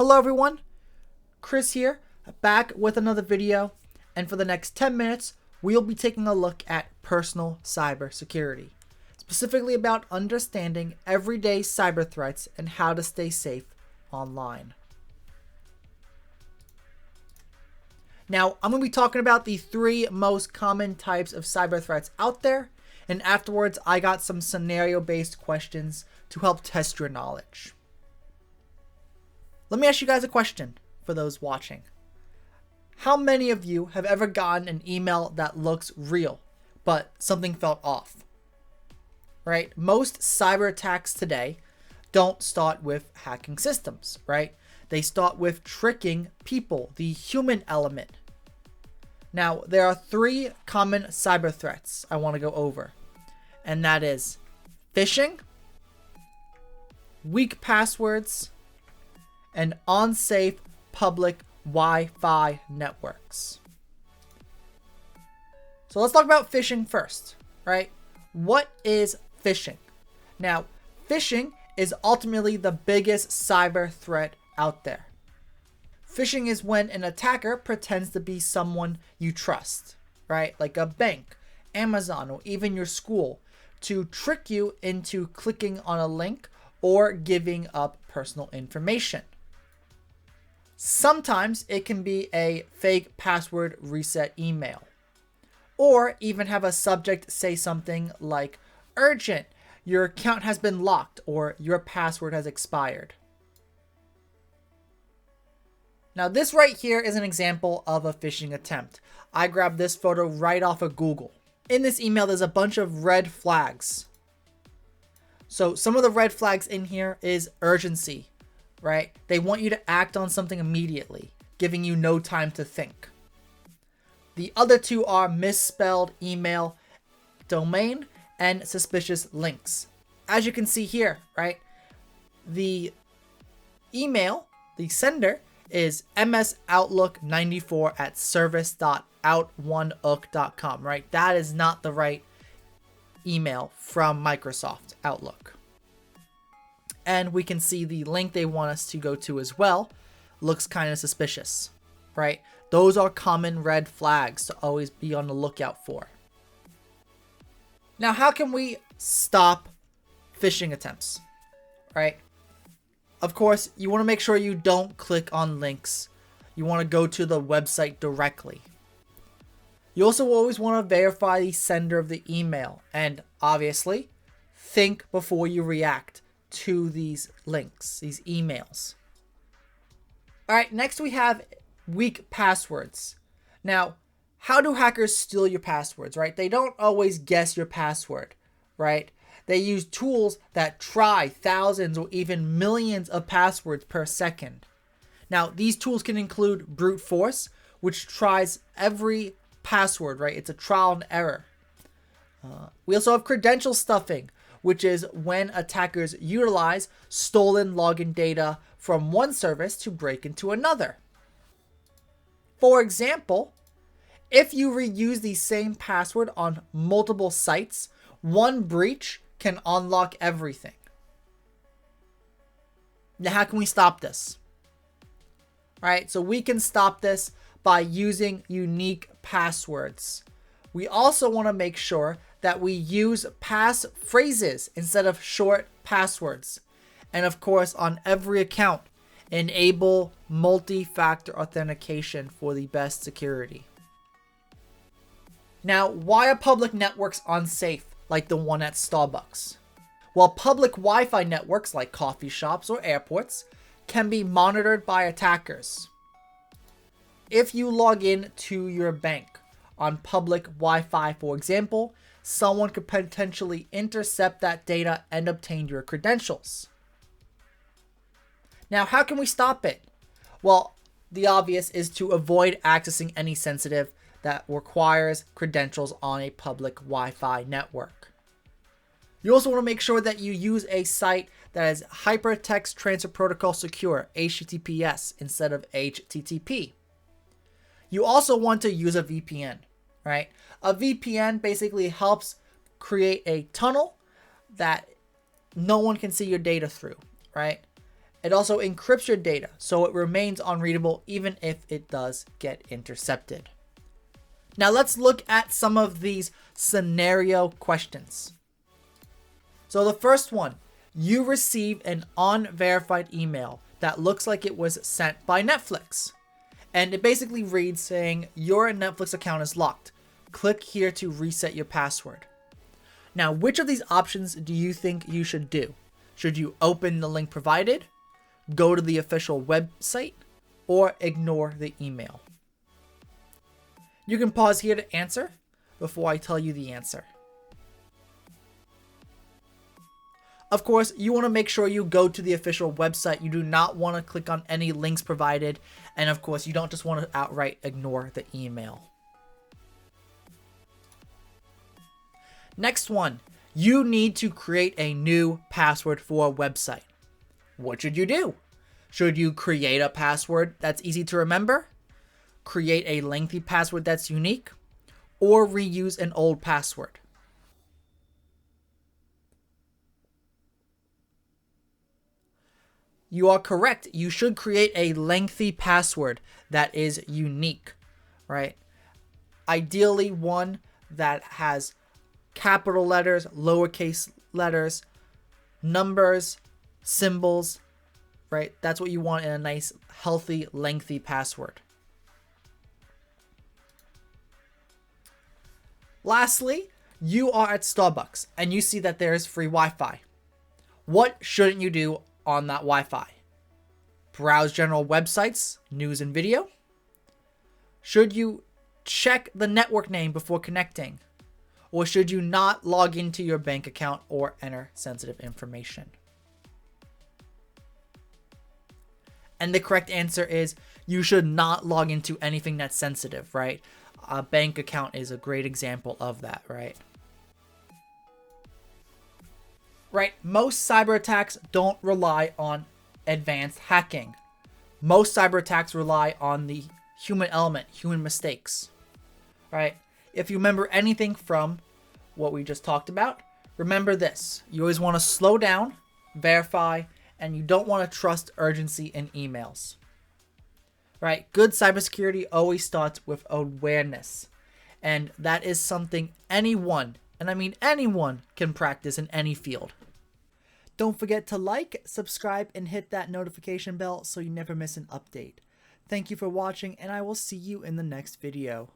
Hello everyone, Chris here, back with another video, and for the next 10 minutes, we'll be taking a look at personal cybersecurity, specifically about understanding everyday cyber threats and how to stay safe online. Now, I'm going to be talking about the 3 most common types of cyber threats out there, and afterwards, I got some scenario-based questions to help test your knowledge. Let me ask you guys a question for those watching. How many of you have ever gotten an email that looks real, but something felt off? Right? Most cyber attacks today don't start with hacking systems, right? They start with tricking people, the human element. Now, there are 3 common cyber threats I want to go over, and that is phishing, weak passwords, and unsafe public Wi-Fi networks. So let's talk about phishing first, right? What is phishing? Now, phishing is ultimately the biggest cyber threat out there. Phishing is when an attacker pretends to be someone you trust, right? Like a bank, Amazon, or even your school, to trick you into clicking on a link or giving up personal information. Sometimes it can be a fake password reset email, or even have a subject say something like, urgent, your account has been locked, or your password has expired. Now this right here is an example of a phishing attempt. I grabbed this photo right off of Google. In this email, there's a bunch of red flags. So some of the red flags in here is urgency, right? They want you to act on something immediately, giving you no time to think. The other 2 are misspelled email domain and suspicious links. As you can see here, right? The email, the sender, is msoutlook94@service.out1ook.com, right? That is not the right email from Microsoft Outlook. And we can see the link they want us to go to as well looks kind of suspicious, right? Those are common red flags to always be on the lookout for. Now, how can we stop phishing attempts, right? Of course, you want to make sure you don't click on links. You want to go to the website directly. You also always want to verify the sender of the email, and obviously, think before you react to these links, these emails. All right, next we have weak passwords. Now, how do hackers steal your passwords, right? They don't always guess your password, right? They use tools that try thousands or even millions of passwords per second. Now, these tools can include brute force, which tries every password, right? It's a trial and error. We also have credential stuffing, which is when attackers utilize stolen login data from one service to break into another. For example, if you reuse the same password on multiple sites, one breach can unlock everything. Now, how can we stop this? All right, so we can stop this by using unique passwords. We also want to make sure that we use pass phrases instead of short passwords. And of course, on every account, enable multi-factor authentication for the best security. Now, why are public networks unsafe, like the one at Starbucks? Well, public Wi-Fi networks like coffee shops or airports can be monitored by attackers. If you log in to your bank on public Wi-Fi, for example, someone could potentially intercept that data and obtain your credentials. Now, how can we stop it? Well, the obvious is to avoid accessing any sensitive that requires credentials on a public Wi-Fi network. You also want to make sure that you use a site that is Hypertext Transfer Protocol Secure, HTTPS, instead of HTTP. You also want to use a VPN, right? A VPN basically helps create a tunnel that no one can see your data through, right? It also encrypts your data, so it remains unreadable even if it does get intercepted. Now let's look at some of these scenario questions. So the first one, you receive an unverified email that looks like it was sent by Netflix. And it basically reads saying, your Netflix account is locked. Click here to reset your password. Now, which of these options do you think you should do? Should you open the link provided, go to the official website, or ignore the email? You can pause here to answer before I tell you the answer. Of course, you want to make sure you go to the official website. You do not want to click on any links provided. And of course, you don't just want to outright ignore the email. Next one, you need to create a new password for a website. What should you do? Should you create a password that's easy to remember, create a lengthy password that's unique, or reuse an old password? You are correct. You should create a lengthy password that is unique, right? Ideally one that has capital letters, lowercase letters, numbers, symbols, right? That's what you want in a nice, healthy, lengthy password. Lastly, you are at Starbucks and you see that there is free Wi-Fi. What shouldn't you do on that Wi-Fi? Browse general websites, news and video? Should you check the network name before connecting? Or should you not log into your bank account or enter sensitive information? And the correct answer is you should not log into anything that's sensitive, right? A bank account is a great example of that, right? Right, most cyber attacks don't rely on advanced hacking. Most cyber attacks rely on the human element, human mistakes, right? If you remember anything from what we just talked about, remember this. You always want to slow down, verify, and you don't want to trust urgency in emails, right? Good cybersecurity always starts with awareness, and that is something anyone, and I mean anyone, can practice in any field. Don't forget to like, subscribe, and hit that notification bell so you never miss an update. Thank you for watching, and I will see you in the next video.